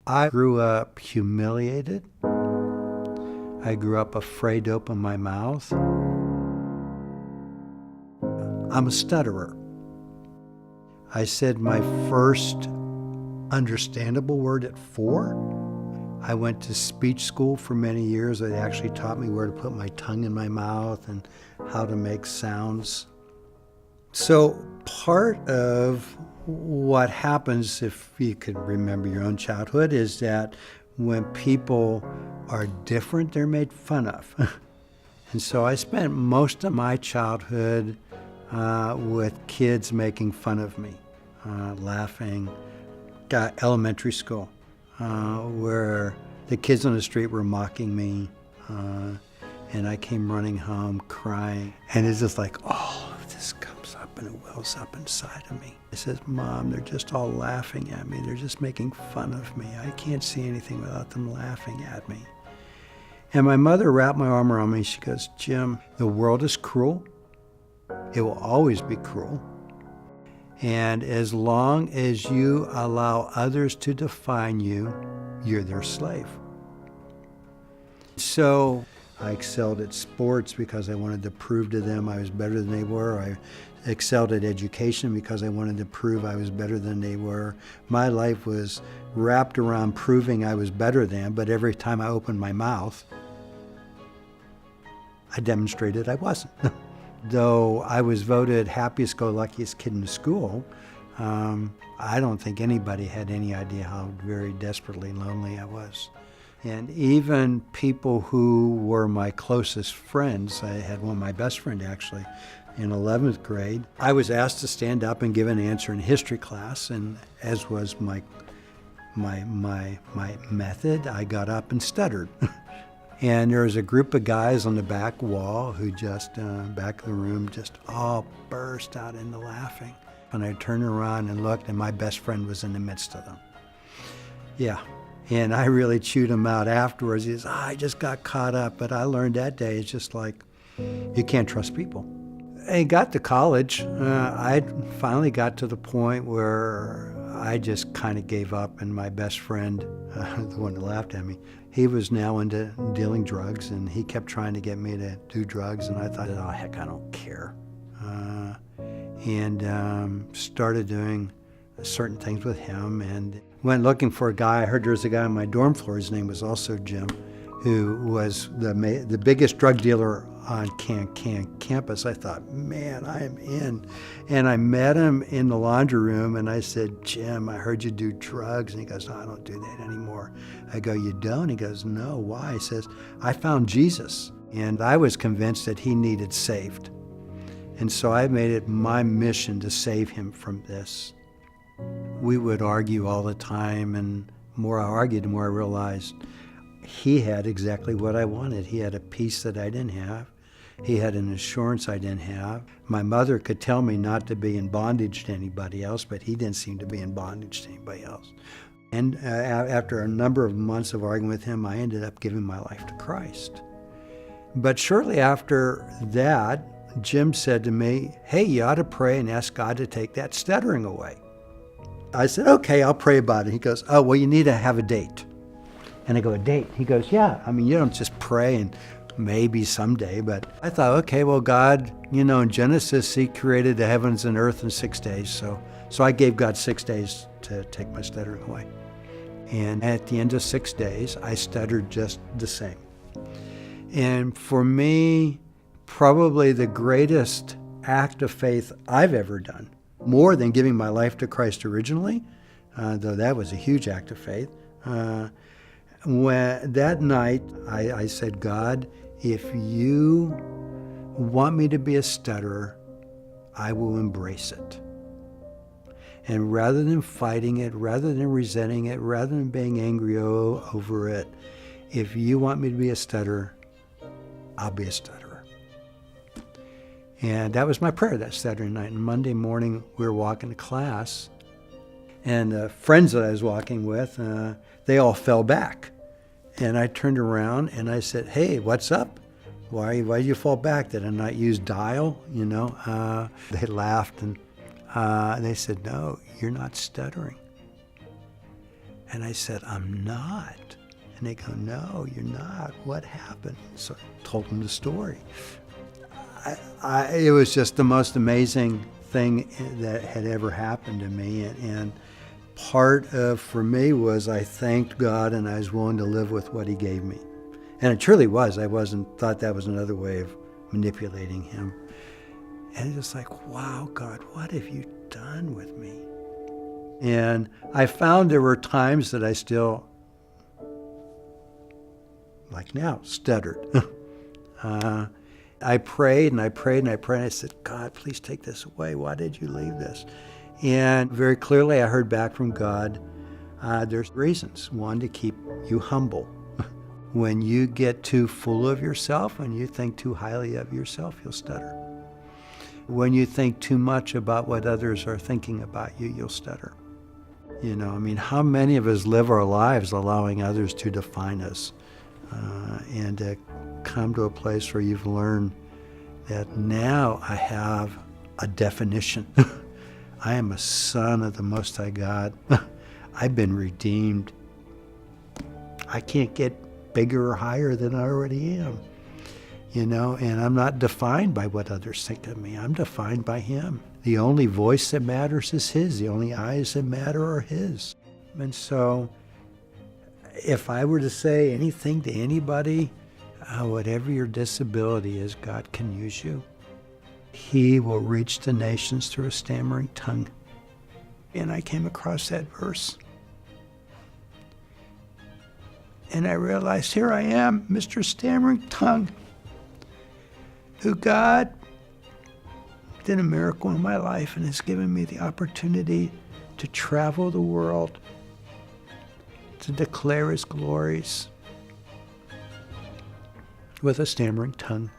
I grew up humiliated. I grew up afraid to open my mouth. I'm a stutterer. I said my first understandable word at 4. I went to speech school for many years. They actually taught me where to put my tongue in my mouth and how to make sounds. So part of what happens, if you could remember your own childhood, is that when people are different, they're made fun of. And so I spent most of my childhood with kids making fun of me, laughing. Got elementary school, where the kids on the street were mocking me, and I came running home crying. And it's just like, oh, this comes up and it wells up inside of me. It says, Mom, they're just all laughing at me. They're just making fun of me. I can't see anything without them laughing at me. And my mother wrapped my arm around me. She goes, Jim, the world is cruel. It will always be cruel. And as long as you allow others to define you, you're their slave. So I excelled at sports because I wanted to prove to them I was better than they were. I excelled at education because I wanted to prove I was better than they were. My life was wrapped around proving I was better than, but every time I opened my mouth, I demonstrated I wasn't. Though I was voted happiest-go-luckiest kid in the school, I don't think anybody had any idea how very desperately lonely I was. And even people who were my closest friends, I had one, my best friend actually, in 11th grade. I was asked to stand up and give an answer in history class, and as was my method, I got up and stuttered. And there was a group of guys on the back wall who just, back of the room, just all burst out into laughing. And I turned around and looked, and my best friend was in the midst of them. Yeah, and I really chewed him out afterwards. He says, I just got caught up, but I learned that day, it's just like, you can't trust people. I got to college. I finally got to the point where I just kind of gave up, and my best friend, the one that laughed at me, he was now into dealing drugs, and he kept trying to get me to do drugs, and I thought, oh, heck, I don't care. And started doing certain things with him, and went looking for a guy. I heard there was a guy on my dorm floor, his name was also Jim, who was the biggest drug dealer on campus. I thought, man, I am in. And I met him in the laundry room, and I said, Jim, I heard you do drugs. And he goes, no, I don't do that anymore. I go, you don't? He goes, no, why? He says, I found Jesus, and I was convinced that he needed saved. And so I made it my mission to save him from this. We would argue all the time, and the more I argued, the more I realized he had exactly what I wanted. He had a peace that I didn't have. He had an assurance I didn't have. My mother could tell me not to be in bondage to anybody else, but he didn't seem to be in bondage to anybody else. And after a number of months of arguing with him, I ended up giving my life to Christ. But shortly after that, Jim said to me, hey, you ought to pray and ask God to take that stuttering away. I said, okay, I'll pray about it. He goes, oh, well, you need to have a date. And I go, a date? He goes, yeah, I mean, you don't just pray and maybe someday. But I thought, okay, well, God, you know, in Genesis, he created the heavens and earth in 6 days. So I gave God 6 days to take my stuttering away. And at the end of 6 days, I stuttered just the same. And for me, probably the greatest act of faith I've ever done, more than giving my life to Christ originally, though that was a huge act of faith. When that night, I said, God, if you want me to be a stutterer, I will embrace it. And rather than fighting it, rather than resenting it, rather than being angry over it, if you want me to be a stutterer, I'll be a stutterer. And that was my prayer that Saturday night. And Monday morning, we were walking to class, and the friends that I was walking with, they all fell back. And I turned around and I said, hey, what's up? Why did you fall back? Did I not use dial? You know, they laughed, and they said, no, you're not stuttering. And I said, I'm not. And they go, no, you're not. What happened? So I told them the story. It was just the most amazing thing that had ever happened to me. And part of, for me, was I thanked God and I was willing to live with what he gave me. And it truly was. I thought that was another way of manipulating him. And it's just like, wow, God, what have you done with me? And I found there were times that I still, like now, stuttered. I prayed and I prayed and I prayed and I said, God, please take this away. Why did you leave this? And very clearly I heard back from God, there's reasons. One, to keep you humble. When you get too full of yourself, when you think too highly of yourself, you'll stutter. When you think too much about what others are thinking about you, you'll stutter. You know, I mean, how many of us live our lives allowing others to define us? And to come to a place where you've learned that now I have a definition. I am a son of the Most High God. I've been redeemed. I can't get bigger or higher than I already am. You know, and I'm not defined by what others think of me. I'm defined by him. The only voice that matters is his. The only eyes that matter are his. And so if I were to say anything to anybody, whatever your disability is, God can use you. He will reach the nations through a stammering tongue. And I came across that verse. And I realized, here I am, Mr. Stammering Tongue, who God did a miracle in my life and has given me the opportunity to travel the world, to declare his glories with a stammering tongue.